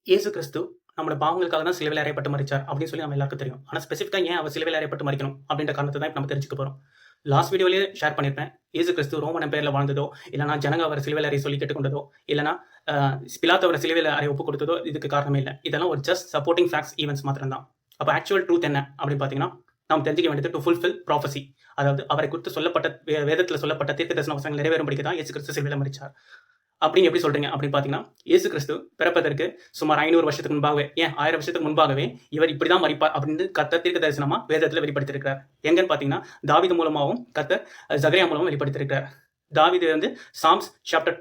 இயேசு கிறிஸ்து நம்மளோட பாவங்களுக்காக தான் சிலுவையில் அறையப்பட்டு மரிச்சார் அப்படின்னு சொல்லி நம்ம எல்லாருக்கும் தெரியும். ஆனால் ஸ்பெசிஃபிக்காக ஏன் அவர் சிலுவையில் அறையப்பட்டு மரிக்கணும் அப்படின்ற காரணத்தை தான் இப்போ நம்ம தெரிஞ்சுக்க போகிறோம். லாஸ்ட் வீடியோலேயே ஷேர் பண்ணியிருப்பேன். இயேசு கிறிஸ்து ரோமன் எம்பையரில் வாழ்ந்ததோ, இல்லைனா ஜனங்க அவர் சிலுவையில் அறைய சொல்லி கேட்டுக்கொண்டதோ, இல்லைனா பிலாத்து அவரை சிலுவையில் அறைய ஒப்பு கொடுத்ததோ இதுக்கு காரணமே இல்லை. இதெல்லாம் ஒரு ஜஸ்ட் சப்போர்ட்டிங் ஃபேக்ட்ஸ் ஈவெண்ட்ஸ் மாத்திரம் தான். அப்போ ஆக்சுவல் ட்ரூத் என்ன அப்படின்னு பார்த்தீங்கன்னா, நாம் தெரிஞ்சிக்க வேண்டியது டு ஃபுல்ஃபில் ப்ராஃபஸி, அதாவது அவரை குறித்து சொல்லப்பட்ட வேதத்தில் சொல்லப்பட்ட தீர்க்க தரிசன வசனங்கள் நிறைவேறும்படிக்கு தான் இயேசு கிறிஸ்து சிலுவையில் மரிச்சார். அப்படின்னு எப்படி சொல்றீங்க அப்படின்னு பார்த்தீங்கன்னா, இயேசு கிறிஸ்து பிறப்பதற்கு சுமார் 500 வருஷத்துக்கு முன்பாகவே, ஏன் 1000 வருஷத்துக்கு முன்பாகவே இவர் இப்படிதான் மரிப்பார் அப்படின்னு கர்த்தர் தீர்க்க தரிசனமா வேதத்தில் வெளிப்படுத்தியிருக்கிறார். எங்கன்னு பார்த்தீங்கன்னா, தாவீது மூலமாகவும் கர்த்தர் ஜகரியா மூலமும் வெளிப்படுத்தியிருக்கிறார். தாவீது வந்து சாம்ஸ் சாப்டர்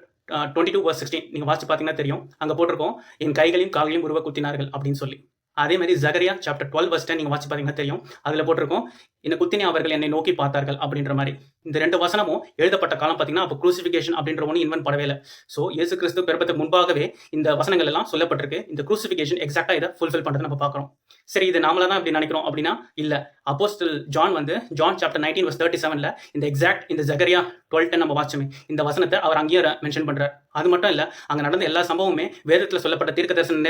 22:16 நீங்க வாசிச்சு பார்த்தீங்கன்னா தெரியும். அங்க போட்டிருக்கோம், என் கைகளையும் கால்களையும் உருவ குத்தினார்கள் அப்படின்னு சொல்லி. அதே மாதிரி ஜகரியா சாப்டர் 12:10 நீங்க வாசிச்சு பார்த்தீங்கன்னா தெரியும். அதுல போட்டிருக்கோம், இந்த குத்தினி அவர்கள் என்னை நோக்கி பார்த்தார்கள் அப்படின்ற மாதிரி. இந்த 2 வசனமும் எழுதப்பட்ட காலம் பார்த்தீங்கன்னா, அப்போ குரூசிஃபிகேஷன் அப்படின்ற ஒன்று இன்வென்ட் படவே இல்லை. ஸோ இயேசு கிறிஸ்து பிறப்பதற்கு முன்பாகவே இந்த வசனங்கள் எல்லாம் சொல்லப்பட்டிருக்கு. இந்த குரூசிஃபிகேஷன் எக்ஸாக்டா இதை ஃபுல்ஃபில் பண்றதை நம்ம பார்க்குறோம். சரி, இது நாமளா தான் இப்படி நினைக்கிறோம் அப்படின்னா இல்ல. அப்போஸ்தல் ஜான் வந்து ஜான் சாப்டர் 19:37 இந்த எக்ஸாக்ட் இந்த ஜகரியா 12:10 நம்ம வாட்சமே இந்த வசனத்தை அவர் அங்கேயே மென்ஷன் பண்றார். அது மட்டும் இல்ல, அங்க நடந்த எல்லா சம்பவமே வேதத்துல சொல்லப்பட்ட தீர்க்க தரிசன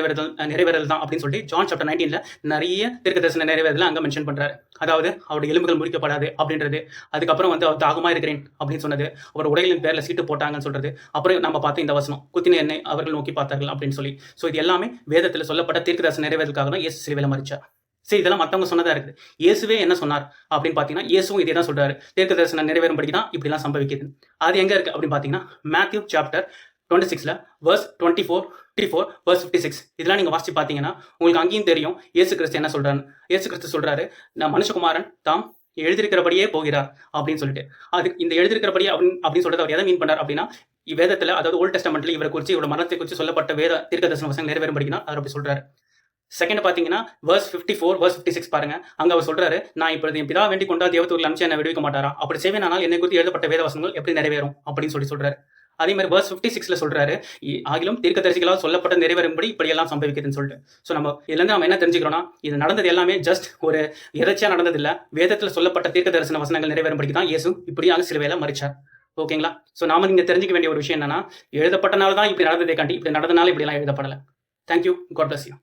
நிறைவேறல் தான் அப்படின்னு சொல்லி ஜான் சாப்டர் 19 நிறைய தீர்க்க தரிசன நிறைவேறல் அங்க மென்ஷன் பண்றாரு. அதாவது அவருடைய எலும்புகள் முறிக்கப்படாது அப்படின்றது, அதுக்கப்புறம் வந்து அவர் தாகமா இருக்கிறேன் அப்படின்னு சொன்னது, அவர் உடைகளின் பேர்ல சீட்டு போட்டாங்கன்னு சொல்றது, அப்புறம் நம்ம பார்த்த இந்த வசனம் குத்தின என்னை அவர்கள் நோக்கி பார்த்தார்கள் அப்படின்னு சொல்லி. ஸோ இது எல்லாமே வேதத்துல சொல்லப்பட்ட தீர்க்க தரிசன நிறைவேறலுக்காக தான் இயேசு சிலுவையில மரிச்சார். சரி, இதெல்லாம் மற்றவங்க சொன்னதா இருக்குது. இயேசுவே என்ன சொன்னார் அப்படின்னு பார்த்தீங்கன்னா, இயேசுவும் இதே தான் சொல்றாரு. தீர்க்க தரிசனம் நிறைவேறும்படி தான் இப்படிலாம் சம்பவிக்குது. அது எங்க இருக்கு அப்படின்னு பார்த்தீங்கன்னா, மேத்யூ சாப்டர் 26 verse 24, 34, verse 56 இதெல்லாம் நீங்க வாசிச்சு பார்த்தீங்கன்னா உங்களுக்கு அங்கேயும் தெரியும் இயேசு கிறிஸ்து என்ன சொல்றாரு. இயேசு கிறிஸ்து சொல்றாரு, நான் மனுஷகுமாரன் தாம் எழுதியிருக்கிறபடியே போகிறார் அப்படின்னு சொல்லிட்டு. அது இந்த எழுதியிருக்கிறபடியே அப்படின்னு சொல்றது அவர் எதை மீன் பண்றார் அப்படின்னா, வேதத்துல அதாவது ஓல்ட் டெஸ்டமெண்ட்ல இவரை குறித்து இவரோட மரணத்தை குறித்து சொல்லப்பட்ட வேத தீர்க்க தரிசன வசனம் நிறைவேறும்படினா அவர் அப்படி சொல்றாரு. செகண்ட் பாத்தீங்கன்னா verse 54, verse 56 பாருங்க. அங்க அவர் சொல்றாரு, நான் இப்பொழுது என் பிதா வேண்டிக் கொண்டா தேவதூதர்கள் அனுப்பிச்சு என்ன விடுவிக்க மாட்டாரா? அப்படி செய்வேனால் என்னை குறித்து எழுதப்பட்ட வேத வசனங்கள் எப்படி நிறைவேறும் அப்படின்னு சொல்றாரு. அதே மாதிரி verse 56ல சொல்றாரு, ஆகிலும் தீர்க்கதரிசிகளால் சொல்லப்பட்ட நிறைவேறும்படி இப்படி எல்லாம் சம்பவிக்குதுன்னு சொல்லிட்டு. ஸோ நம்ம இதுல இருந்து நம்ம என்ன தெரிஞ்சுக்கிறோம்னா, இது நடந்தது எல்லாமே ஜஸ்ட் ஒரு எதர்ச்சியா நடந்தது இல்ல. வேதத்துல சொல்லப்பட்ட தீர்க்க தரிசன வசனங்கள் நிறைவேறும்படிக்கு தான் இயேசு இப்படியாக சிலுவையில மரிச்சார். ஓகேங்களா? ஸோ நாம நீங்க தெரிஞ்சுக்க வேண்டிய ஒரு விஷயம் என்னன்னா, எழுதப்பட்டனால தான் இப்படி நடந்ததே காண்டி இப்படி நடந்தனால இப்படி எல்லாம் எழுதப்படல. தேங்க்யூ. God bless you.